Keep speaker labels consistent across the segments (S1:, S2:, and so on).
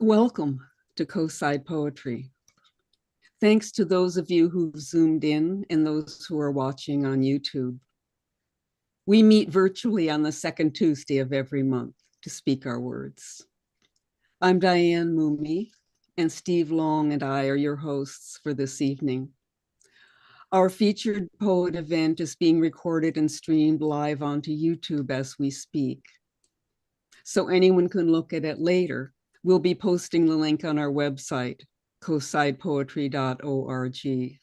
S1: Welcome to Coastside Poetry. Thanks to those of you who've zoomed in and those who are watching on YouTube. We meet virtually on the second Tuesday of every month to speak our words. I'm Diane Moomey, and Steve Long and I are your hosts for this evening. Our featured poet event is being recorded and streamed live onto YouTube as we speak, so anyone can look at it later. We'll be posting the link on our website, coastsidepoetry.org.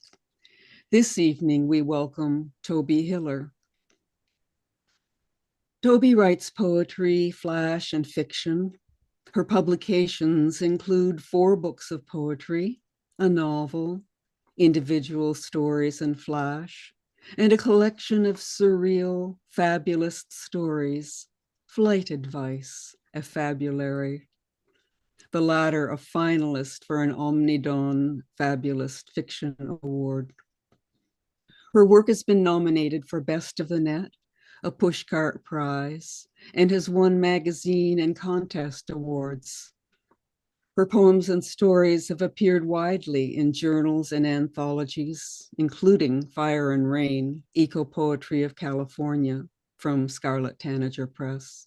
S1: This evening, we welcome Tobey Hiller. Tobey writes poetry, flash, and fiction. Her publications include 4 books of poetry, a novel, individual stories in flash, and a collection of surreal, fabulous stories, Flight Advice, a fabulary. The latter a finalist for an Omnidon Fabulous Fiction Award. Her work has been nominated for Best of the Net, a Pushcart Prize, and has won magazine and contest awards. Her poems and stories have appeared widely in journals and anthologies, including Fire and Rain, Eco Poetry of California from Scarlet Tanager Press.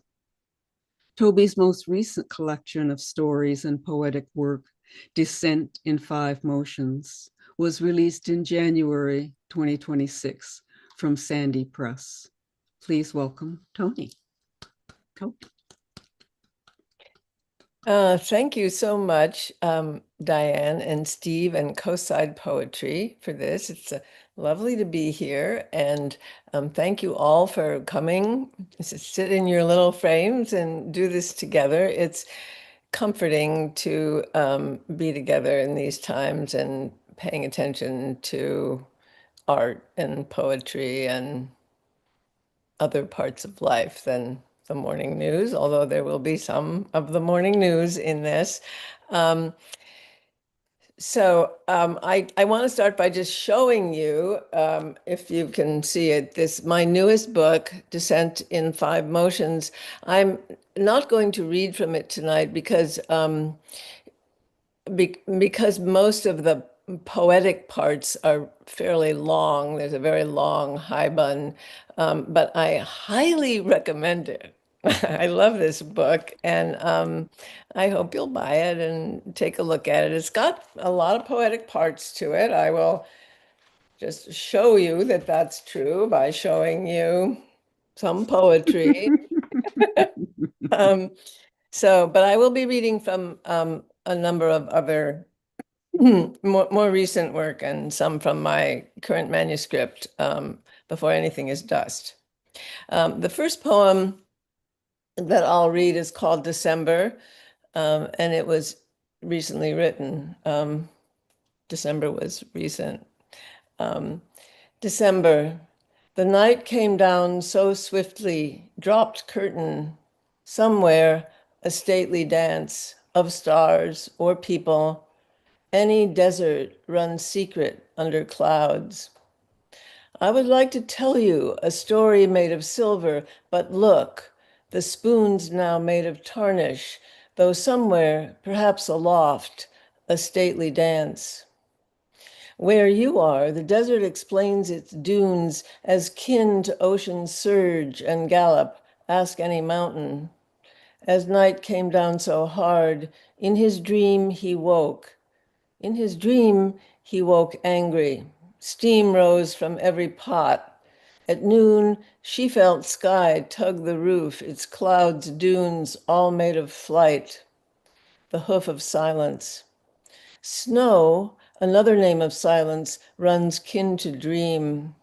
S1: Tobey's most recent collection of stories and poetic work, Descent in 5 Motions, was released in January 2026 from Sandy Press. Please welcome Tony.
S2: Thank you so much, Diane and Steve and Coastside Poetry for this. It's lovely to be here, and thank you all for coming to sit in your little frames and do this together. It's comforting to be together in these times and paying attention to art and poetry and other parts of life than the morning news, although there will be some of the morning news in this. I want to start by just showing you, if you can see it, my newest book, Descent in 5 Motions. I'm not going to read from it tonight because most of the poetic parts are fairly long. There's a very long high bun, but I highly recommend it. I love this book, and I hope you'll buy it and take a look at it. It's got a lot of poetic parts to it. I will just show you that that's true by showing you some poetry. But I will be reading from a number of other more recent work and some from my current manuscript before anything is dust. The first poem that I'll read is called December, and it was recently written. December was recent. December, the night came down so swiftly, dropped curtain, somewhere a stately dance of stars or people. Any desert runs secret under clouds. I would like to tell you a story made of silver, but look, the spoon's now made of tarnish, though somewhere, perhaps aloft, a stately dance. Where you are, the desert explains its dunes as kin to ocean's surge and gallop, ask any mountain. As night came down so hard, in his dream he woke. In his dream, he woke angry. Steam rose from every pot. At noon, she felt sky tug the roof, its clouds, dunes, all made of flight. The hoof of silence. Snow, another name of silence, runs kin to dream.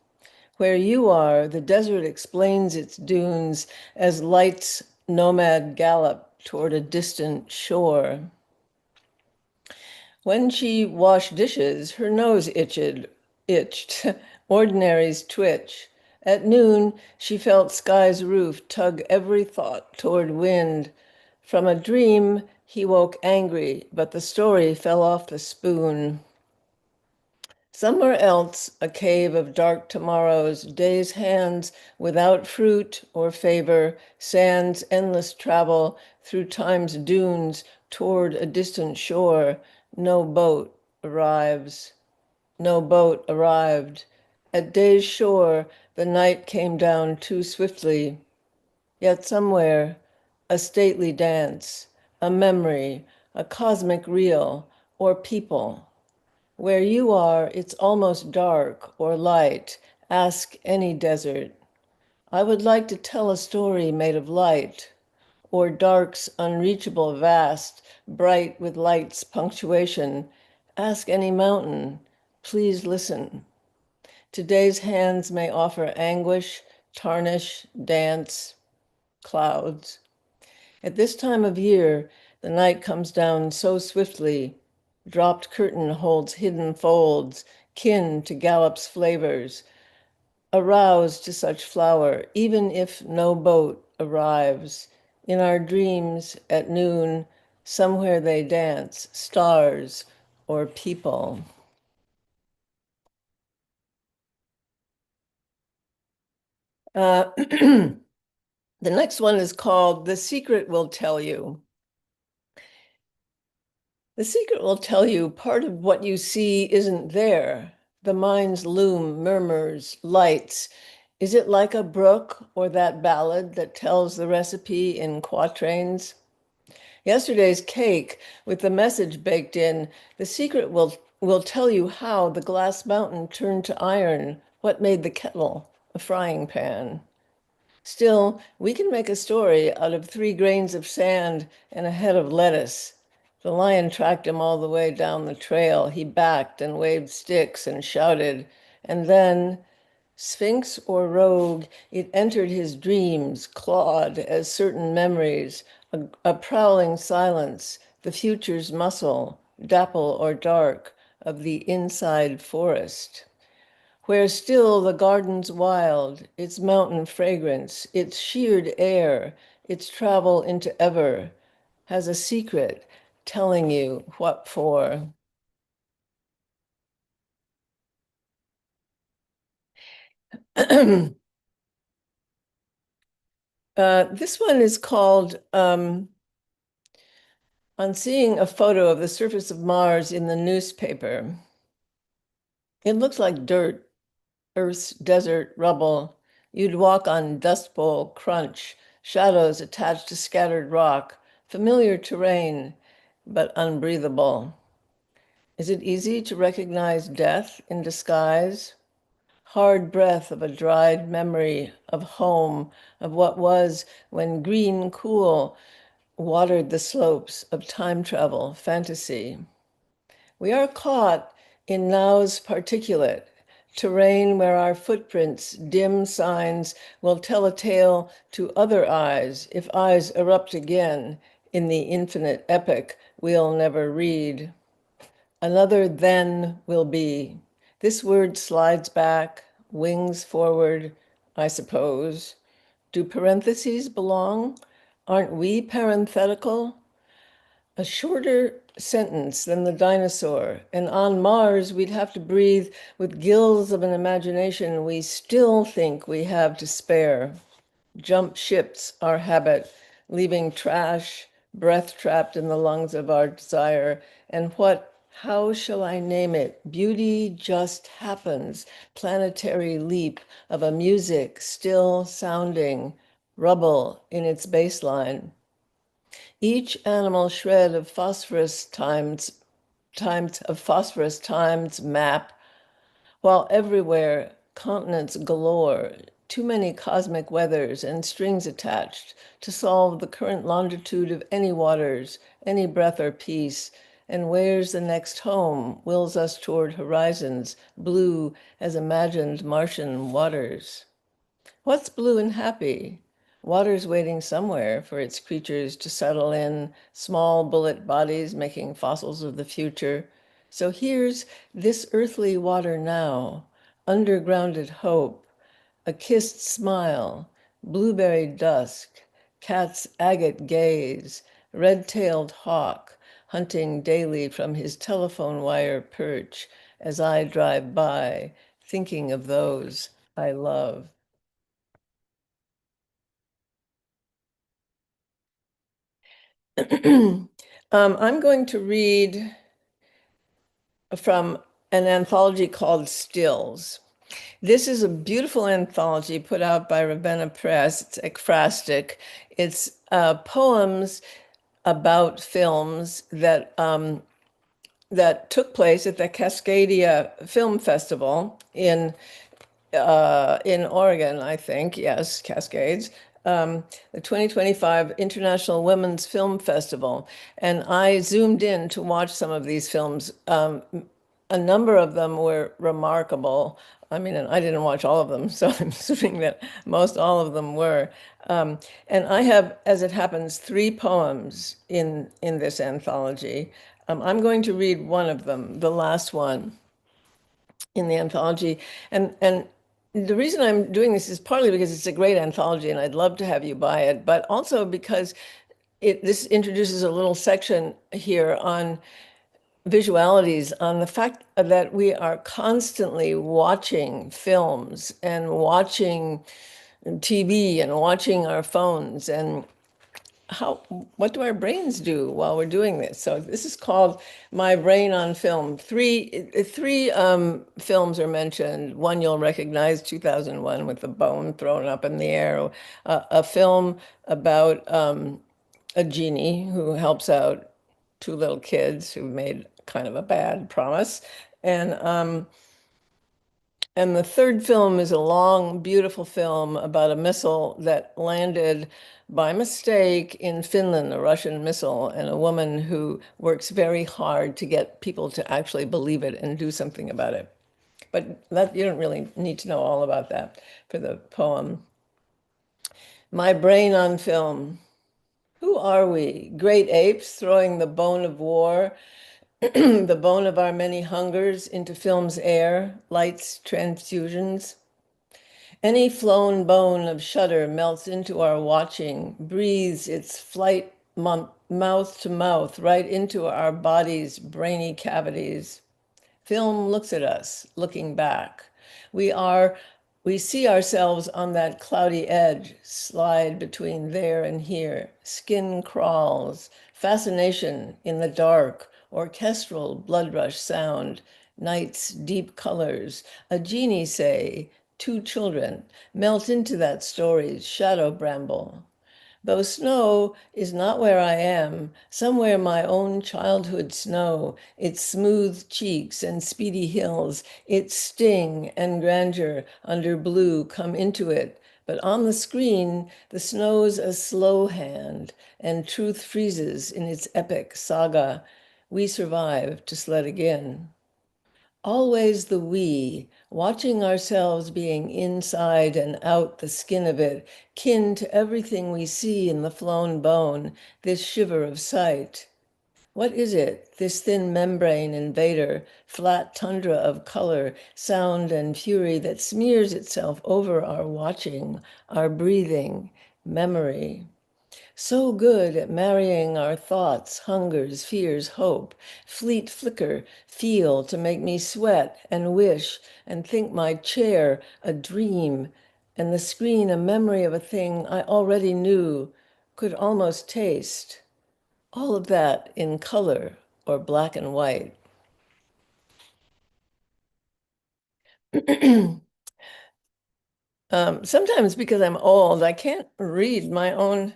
S2: Where you are, the desert explains its dunes as light's nomad gallop toward a distant shore. When she washed dishes, her nose itched, ordinaries twitch. At noon, she felt sky's roof tug every thought toward wind. From a dream, he woke angry, but the story fell off the spoon. Somewhere else, a cave of dark tomorrows, days' hands without fruit or favor, sands endless travel through time's dunes, toward a distant shore, no boat arrives. No boat arrived. At day's shore, the night came down too swiftly. Yet somewhere, a stately dance, a memory, a cosmic reel, or people. Where you are, it's almost dark or light. Ask any desert. I would like to tell a story made of light, or dark's unreachable vast, bright with light's punctuation. Ask any mountain. Please listen. Today's hands may offer anguish, tarnish, dance, clouds. At this time of year, the night comes down so swiftly. Dropped curtain holds hidden folds, kin to gallop's flavors. Aroused to such flower, even if no boat arrives. In our dreams at noon, somewhere they dance, stars or people. The next one is called The Secret Will Tell You. The secret will tell you part of what you see isn't there. The mind's loom murmurs, lights. Is it like a brook or that ballad that tells the recipe in quatrains? Yesterday's cake with the message baked in, the secret will tell you how the glass mountain turned to iron, what made the kettle a frying pan. Still, we can make a story out of 3 grains of sand and a head of lettuce. The lion tracked him all the way down the trail. He backed and waved sticks and shouted. And then, Sphinx or rogue, it entered his dreams, clawed as certain memories, a prowling silence, the future's muscle, dapple or dark, of the inside forest. Where still the garden's wild, its mountain fragrance, its sheared air, its travel into ever, has a secret telling you what for. This one is called On Seeing a Photo of the Surface of Mars in the Newspaper. It looks like dirt, Earth's desert rubble. You'd walk on dust bowl crunch, shadows attached to scattered rock, familiar terrain, but unbreathable. Is it easy to recognize death in disguise? Hard breath of a dried memory of home, of what was when green cool watered the slopes of time travel fantasy. We are caught in now's particulate, terrain where our footprints, dim signs, will tell a tale to other eyes if eyes erupt again in the infinite epic we'll never read. Another then will be. This word slides back, wings forward, I suppose. Do parentheses belong? Aren't we parenthetical? A shorter sentence than the dinosaur. And on Mars, we'd have to breathe with gills of an imagination we still think we have to spare. Jump ships our habit, leaving trash, breath trapped in the lungs of our desire. And how shall I name it? Beauty just happens. Planetary leap of a music still sounding, rubble in its baseline. Each animal shred of phosphorus times map, while everywhere continents galore, too many cosmic weathers and strings attached to solve the current longitude of any waters, any breath or peace, and where's the next home wills us toward horizons, blue as imagined Martian waters. What's blue and happy? Water's waiting somewhere for its creatures to settle in, small bullet bodies making fossils of the future. So here's this earthly water now, undergrounded hope, a kissed smile, blueberry dusk, cat's agate gaze, red-tailed hawk hunting daily from his telephone wire perch as I drive by, thinking of those I love. I'm going to read from an anthology called Stills. This is a beautiful anthology put out by Ravenna Press. It's ekphrastic. It's poems about films that took place at the Cascadia Film Festival in Oregon, I think. Yes, Cascades. The 2025 International Women's Film Festival. And I zoomed in to watch some of these films. A number of them were remarkable. I mean, and I didn't watch all of them, so I'm assuming that most all of them were. And I have, as it happens, three poems in this anthology. I'm going to read one of them, the last one in the anthology. And the reason I'm doing this is partly because it's a great anthology and I'd love to have you buy it, but also because this introduces a little section here on visualities, on the fact that we are constantly watching films and watching TV and watching our phones, and how what do our brains do while we're doing this? So this is called My Brain on Film. Three films are mentioned. One you'll recognize, 2001, with the bone thrown up in the air. A film about a genie who helps out two little kids who made kind of a bad promise. And the third film is a long, beautiful film about a missile that landed by mistake in Finland, a Russian missile, and a woman who works very hard to get people to actually believe it and do something about it. But that you don't really need to know all about that for the poem. My Brain on Film. Who are we? Great apes throwing the bone of war, the bone of our many hungers into film's air, lights, transfusions. Any flown bone of shudder melts into our watching, breathes its flight mouth to mouth right into our bodies' brainy cavities. Film looks at us, looking back. We are, we see ourselves on that cloudy edge, slide between there and here. Skin crawls, fascination in the dark, orchestral blood rush sound, night's deep colors. A genie, say, two children, melt into that story's shadow bramble. Though snow is not where I am, somewhere my own childhood snow, its smooth cheeks and speedy hills, its sting and grandeur under blue come into it. But on the screen, the snow's a slow hand, and truth freezes in its epic saga. We survive to sled again. Always the we, watching ourselves being inside and out the skin of it, kin to everything we see in the flown bone, this shiver of sight. What is it, this thin membrane invader, flat tundra of color, sound, and fury that smears itself over our watching, our breathing, memory? So good at marrying our thoughts, hungers, fears, hope, fleet flicker, feel to make me sweat and wish and think my chair a dream and the screen a memory of a thing I already knew, could almost taste. All of that in color or black and white. Sometimes because I'm old, I can't read my own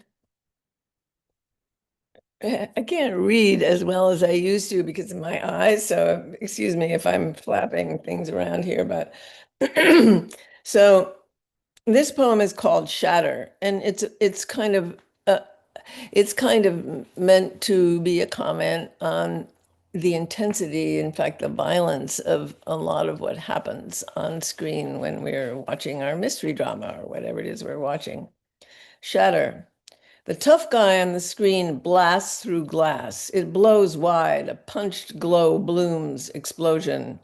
S2: I can't read as well as I used to because of my eyes. So excuse me if I'm flapping things around here, but so this poem is called Shatter, and uh, it's kind of meant to be a comment on the intensity, in fact, the violence of a lot of what happens on screen when we're watching our mystery drama or whatever it is we're watching. Shatter. The tough guy on the screen blasts through glass. It blows wide. A punched glow blooms, explosion.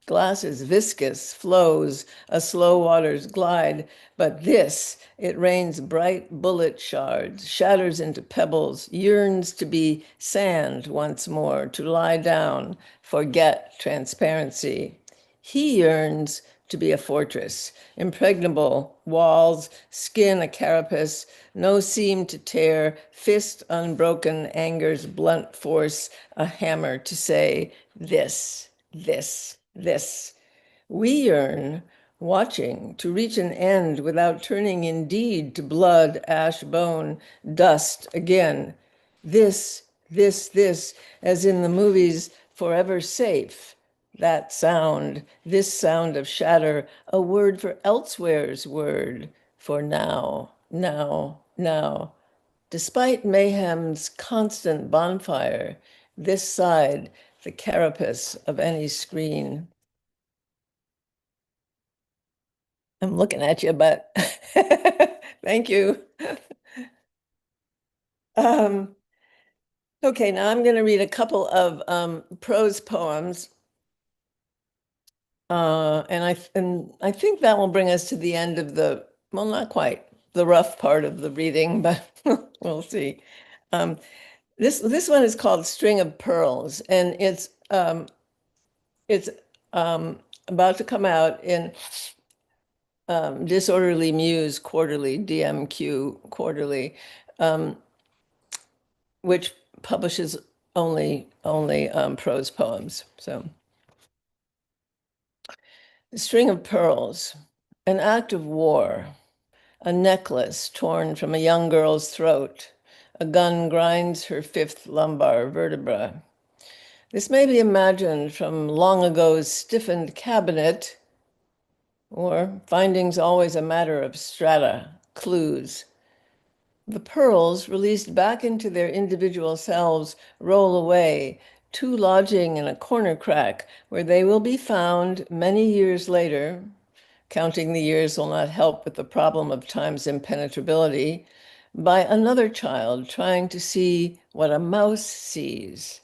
S2: Glass is viscous, flows, a slow waters glide. But this, it rains bright bullet shards, shatters into pebbles, yearns to be sand once more, to lie down, forget transparency. He yearns to be a fortress. Impregnable walls, skin a carapace, no seam to tear, fist unbroken, anger's blunt force, a hammer to say, this, this, this. We yearn, watching, to reach an end without turning indeed to blood, ash, bone, dust again. This, as in the movies Forever Safe. That sound, this sound of shatter, a word for elsewhere's word, for now, now, now. Despite mayhem's constant bonfire, this side, the carapace of any screen. I'm looking at you, but thank you. Um, okay, now I'm going to read a couple of prose poems. And I think that will bring us to the end of the, well, not quite the rough part of the reading, but we'll see. Um, this one is called String of Pearls, and it's about to come out in Disorderly Muse Quarterly, DMQ Quarterly, um, which publishes only prose poems. So, a string of pearls, an act of war, a necklace torn from a young girl's throat, a gun grinds her fifth lumbar vertebra. This may be imagined from long ago's stiffened cabinet, or findings always a matter of strata, clues. The pearls, released back into their individual selves, roll away, two lodging in a corner crack where they will be found many years later. Counting the years will not help with the problem of time's impenetrability, by another child trying to see what a mouse sees.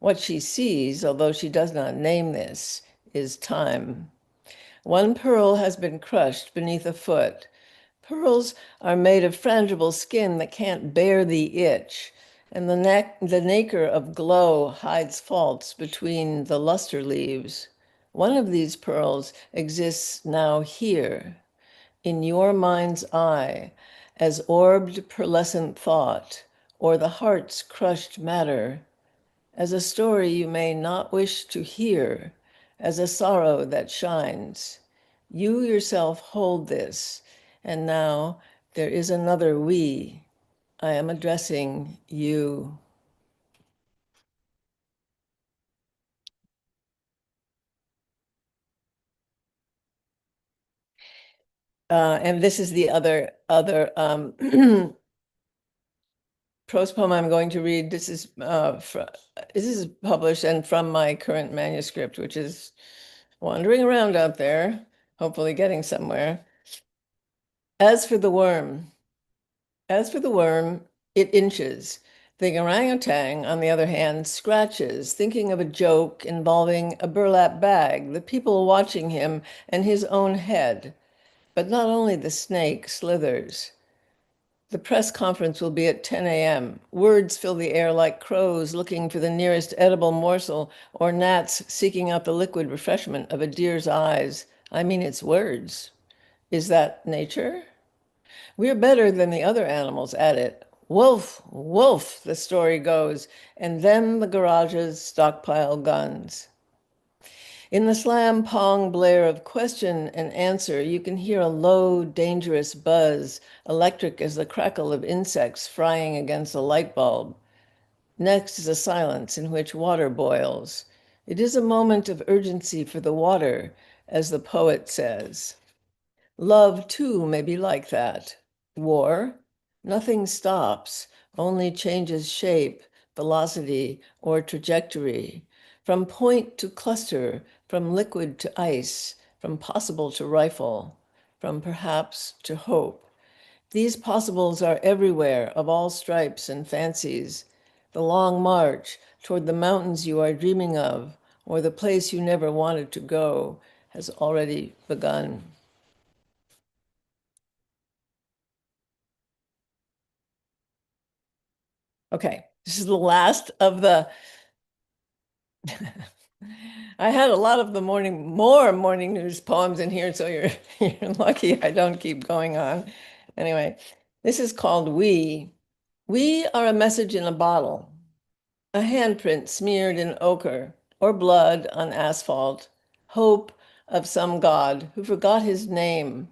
S2: What she sees, although she does not name this, is time. One pearl has been crushed beneath a foot. Pearls are made of frangible skin that can't bear the itch, and the nacre of glow hides faults between the luster leaves. One of these pearls exists now here, in your mind's eye, as orbed pearlescent thought, or the heart's crushed matter, as a story you may not wish to hear, as a sorrow that shines. You yourself hold this, and now there is another we. I am addressing you. And this is the other prose poem I'm going to read. This is published and from my current manuscript, which is wandering around out there, hopefully getting somewhere. As for the worm, as for the worm, it inches. The orangutan, on the other hand, scratches, thinking of a joke involving a burlap bag, the people watching him, and his own head. But not only the snake slithers. The press conference will be at 10 a.m. Words fill the air like crows looking for the nearest edible morsel, or gnats seeking out the liquid refreshment of a deer's eyes. I mean, it's words. Is that nature? We're better than the other animals at it. Wolf, wolf, the story goes, and then the garages stockpile guns. In the slam pong blare of question and answer, you can hear a low, dangerous buzz, electric as the crackle of insects frying against a light bulb. Next is a silence in which water boils. It is a moment of urgency for the water, as the poet says. Love, too, may be like that. War, nothing stops, only changes shape, velocity, or trajectory. From point to cluster, from liquid to ice, from possible to rifle, from perhaps to hope. These possibles are everywhere, of all stripes and fancies. The long march toward the mountains you are dreaming of, or the place you never wanted to go, has already begun. Okay, this is the last of the I had a lot of the more morning news poems in here, so you're lucky I don't keep going on. Anyway, this is called We. We are a message in a bottle, a handprint smeared in ochre or blood on asphalt, hope of some god who forgot his name,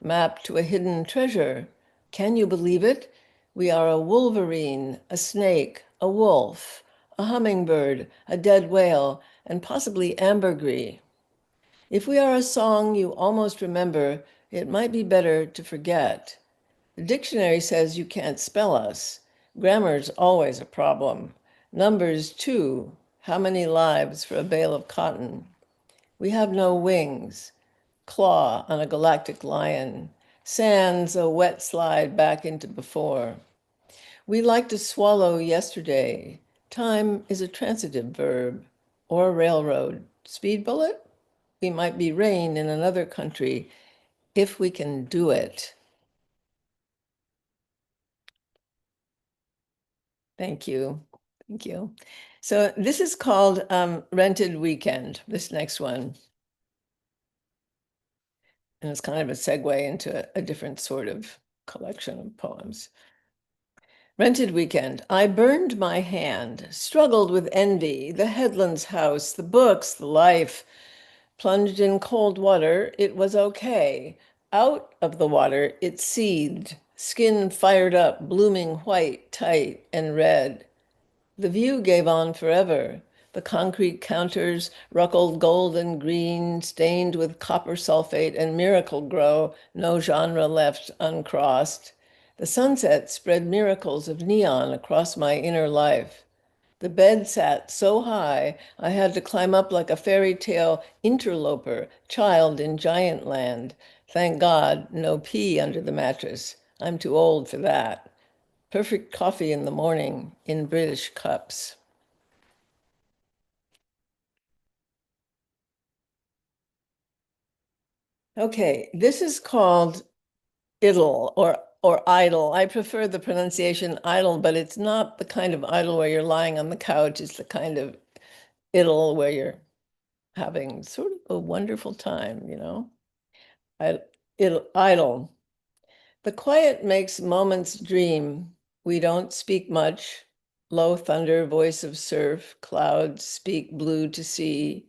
S2: mapped to a hidden treasure. Can you believe it? We are a wolverine, a snake, a wolf, a hummingbird, a dead whale, and possibly ambergris. If we are a song you almost remember, it might be better to forget. The dictionary says you can't spell us. Grammar's always a problem. Numbers, too. How many lives for a bale of cotton? We have no wings. Claw on a galactic lion. Sands a wet slide back into before. We like to swallow yesterday. Time is a transitive verb. Or railroad. Speed bullet? We might be rain in another country if we can do it. Thank you. Thank you. So this is called Rented Weekend, this next one. And it's kind of a segue into a different sort of collection of poems. Rented Weekend. I burned my hand, struggled with envy, the Headlands house, the books, the life. Plunged in cold water, it was okay. Out of the water, it seethed, skin fired up, blooming white, tight, and red. The view gave on forever. The concrete counters, ruckled gold and green, stained with copper sulfate and miracle grow, no genre left uncrossed. The sunset spread miracles of neon across my inner life. The bed sat so high, I had to climb up like a fairy tale interloper, child in giant land. Thank God, no pee under the mattress. I'm too old for that. Perfect coffee in the morning in British cups. Okay, this is called idle or idle. I prefer the pronunciation idle, but it's not the kind of idle where you're lying on the couch. It's the kind of idle where you're having sort of a wonderful time, you know? I, idle. The quiet makes moments dream. We don't speak much. Low thunder, voice of surf, clouds speak blue to sea,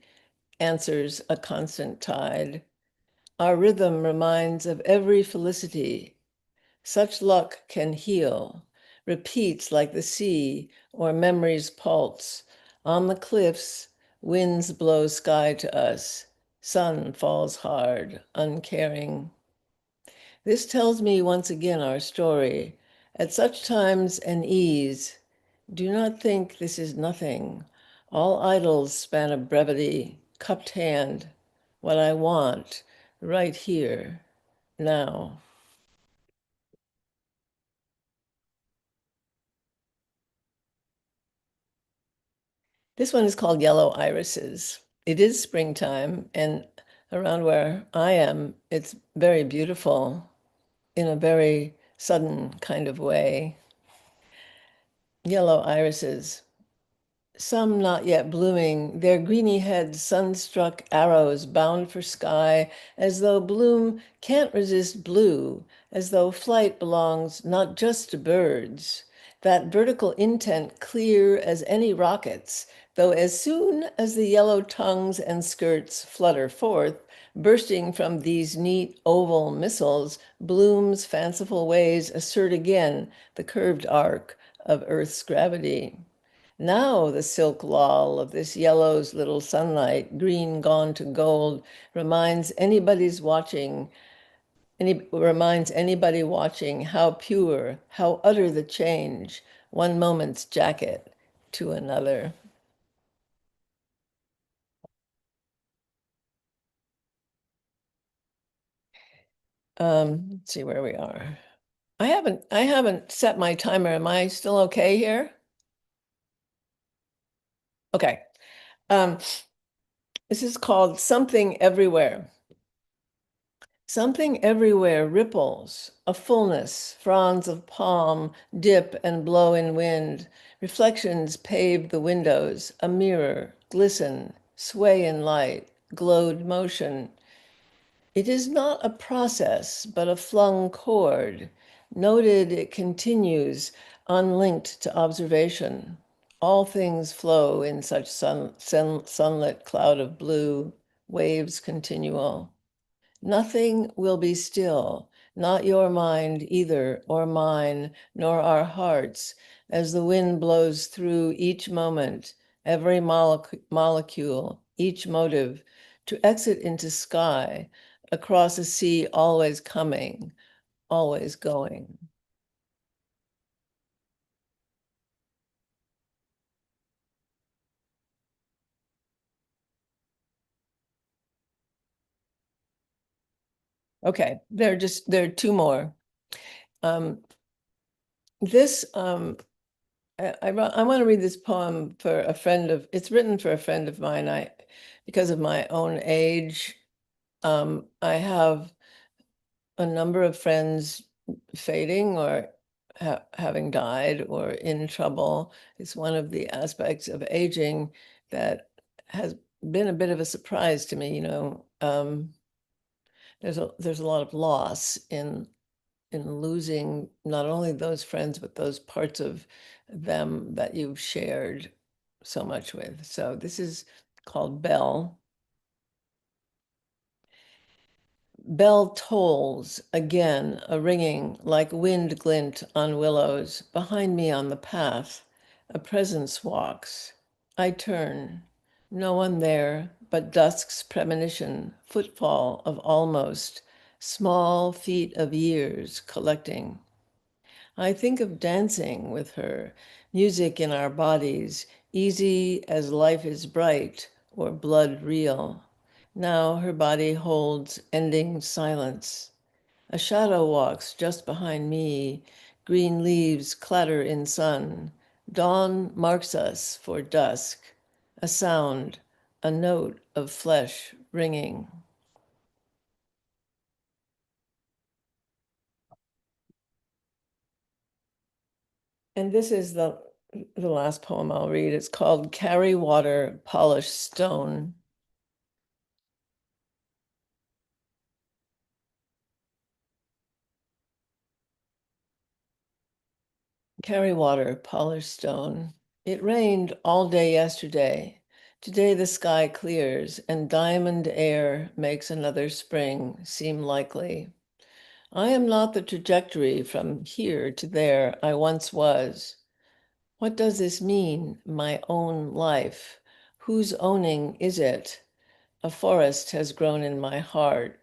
S2: answers a constant tide. Our rhythm reminds of every felicity. Such luck can heal, repeats like the sea or memory's pulse. On the cliffs, winds blow sky to us. Sun falls hard, uncaring. This tells me once again our story. At such times and ease, do not think this is nothing. All idols span a brevity, cupped hand, what I want, right here, now. This one is called Yellow Irises. It is springtime, and around where I am, it's very beautiful in a very sudden kind of way. Yellow irises. Some not yet blooming, their greeny heads sun-struck arrows bound for sky, as though bloom can't resist blue, as though flight belongs not just to birds. That vertical intent clear as any rockets, though as soon as the yellow tongues and skirts flutter forth, bursting from these neat oval missiles, bloom's fanciful ways assert again the curved arc of Earth's gravity. Now the silk lull of this yellow's little sunlight, green gone to gold, reminds anybody's watching, reminds anybody watching how pure, how utter the change, one moment's jacket to another. Let's see where we are. I haven't set my timer. Am I still okay here? Okay. Um, this is called Something Everywhere. Something everywhere ripples, a fullness, fronds of palm dip and blow in wind. Reflections pave the windows, a mirror, glisten, sway in light, glowed motion. It is not a process, but a flung chord. Noted, it continues, unlinked to observation. All things flow in such sunlit cloud of blue, waves continual. Nothing will be still, not your mind either, or mine, nor our hearts, as the wind blows through each moment, every molecule, each motive, to exit into sky, across a sea always coming, always going. Okay, there are two more. This I want to read this poem for a friend of, it's written for a friend of mine. Because of my own age, I have a number of friends fading or having died or in trouble. It's one of the aspects of aging that has been a bit of a surprise to me. There's a lot of loss in losing not only those friends, but those parts of them that you've shared so much with. So this is called Bell. Bell tolls again, a ringing like wind glint on willows. Behind me on the path, a presence walks. I turn. No one there, but dusk's premonition, footfall of almost, small feet of years collecting. I think of dancing with her, music in our bodies, easy as life is bright or blood real. Now her body holds ending silence. A shadow walks just behind me. Green leaves clatter in sun. Dawn marks us for dusk. A sound, a note of flesh ringing. And this is the last poem I'll read. It's called Carry Water, Polished Stone. Carry water, polished stone. It rained all day yesterday. Today the sky clears and diamond air makes another spring seem likely. I am not the trajectory from here to there I once was. What does this mean, my own life? Whose owning is it? A forest has grown in my heart.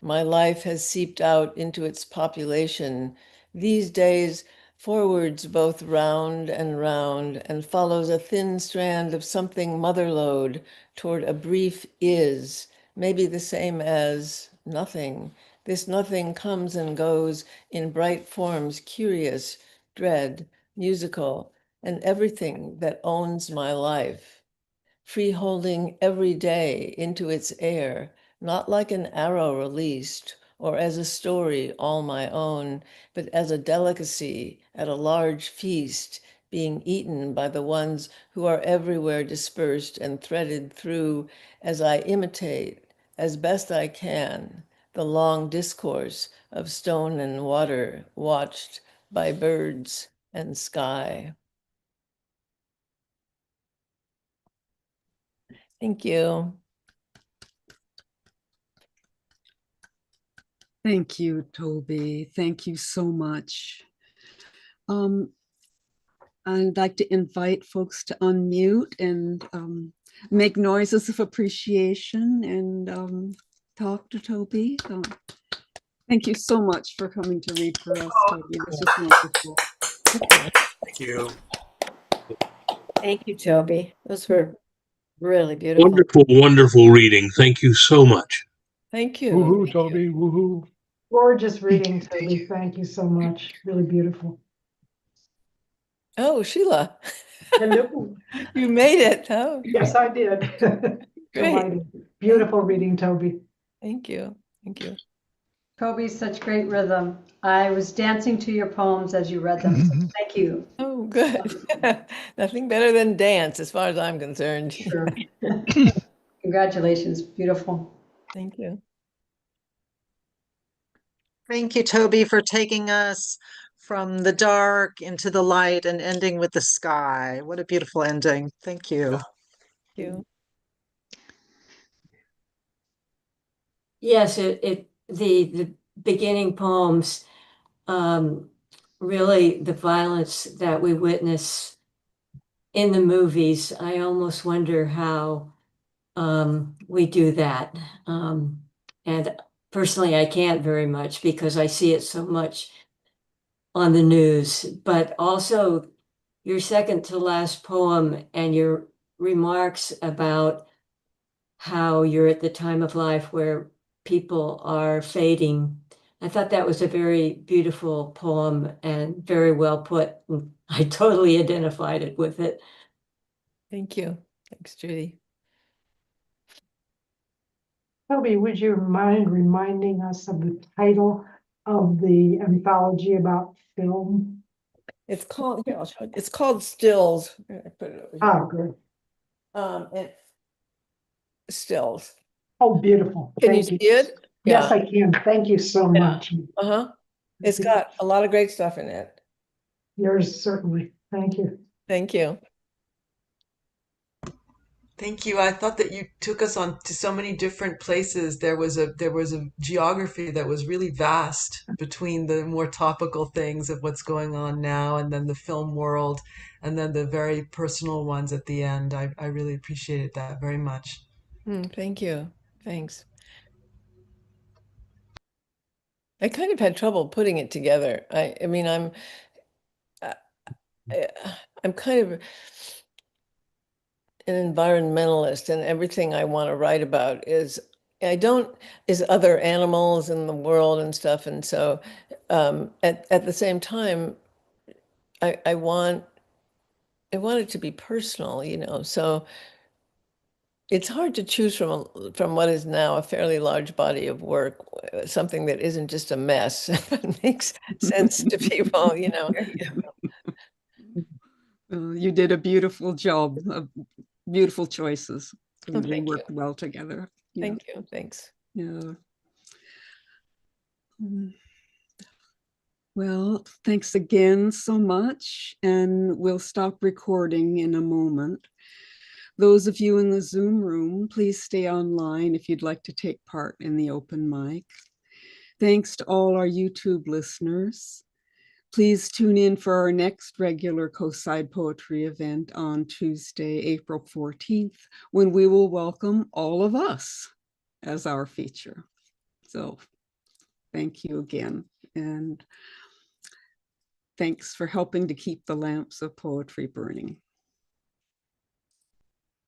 S2: My life has seeped out into its population. These days, forwards both round and follows a thin strand of something motherlode toward a brief is, maybe the same as nothing. This nothing comes and goes in bright forms, curious, dread, musical, and everything that owns my life, free holding every day into its air, not like an arrow released or as a story all my own, but as a delicacy at a large feast being eaten by the ones who are everywhere dispersed and threaded through as I imitate, as best I can, the long discourse of stone and water watched by birds and sky. Thank you.
S1: Thank you, Tobey. Thank you so much. I'd like to invite folks to unmute and make noises of appreciation and talk to Tobey. Thank you so much for coming to read for us, Tobey. This is wonderful.
S3: Thank you.
S4: Thank you, Tobey. Those were really beautiful.
S3: Wonderful, wonderful reading. Thank you so much.
S2: Thank you.
S5: Woohoo,
S2: Thank you.
S5: Tobey, woohoo.
S6: Gorgeous reading, Tobey. Thank you so much. Really beautiful.
S2: Oh, Sheila,
S6: Hello.
S2: you made it. Oh,
S6: Yes, I did.
S2: great.
S6: Delighted. Beautiful reading, Tobey.
S2: Thank you. Thank you.
S7: Tobey, such great rhythm. I was dancing to your poems as you read them. So thank you.
S2: Oh, good. Nothing better than dance, as far as I'm concerned.
S7: Sure. Congratulations. Beautiful.
S2: Thank you.
S5: Thank you, Toby, for taking us from the dark into the light and ending with the sky. What a beautiful ending. Thank you.
S2: Thank you.
S4: Yes, the beginning poems, really the violence that we witness in the movies. I almost wonder how we do that. And personally, I can't very much because I see it so much on the news. But also, your second to last poem and your remarks about how you're at the time of life where people are fading. I thought that was a very beautiful poem and very well put. I totally identified it with it.
S2: Thank you. Thanks, Judy.
S6: Toby, would you mind reminding us of the title of the anthology about film?
S2: It's called, here, I'll show it. It's called Stills. Here, I put it over here.
S6: Ah, good.
S2: It's Stills.
S6: Oh, beautiful.
S2: Can you
S6: Thank
S2: see it?
S6: Yes,
S2: Yeah.
S6: I can. Thank you so
S2: Yeah.
S6: much.
S2: Uh-huh. It's got a lot of great stuff in it.
S6: Yours certainly. Thank you.
S2: Thank you.
S8: Thank you. I thought that you took us on to so many different places. There was a geography that was really vast between the more topical things of what's going on now and then the film world and then the very personal ones at the end. I really appreciated that very much.
S2: Thank you. Thanks. I kind of had trouble putting it together. I mean, uh, I'm kind of an environmentalist, and everything I want to write about is other animals in the world and stuff. And so at the same time, I want it to be personal, so it's hard to choose from what is now a fairly large body of work, something that isn't just a mess. It makes sense to people,
S1: You did a beautiful job, beautiful choices.
S2: Oh,
S1: They
S2: thank you.
S1: worked well together. Yeah.
S2: Thank you. Thanks.
S1: Yeah. Well, thanks again so much, and we'll stop recording in a moment. Those of you in the Zoom room, please stay online if you'd like to take part in the open mic. Thanks to all our YouTube listeners. Please tune in for our next regular Coastside Poetry event on Tuesday, April 14th, when we will welcome all of us as our feature. So thank you again. And thanks for helping to keep the lamps of poetry burning.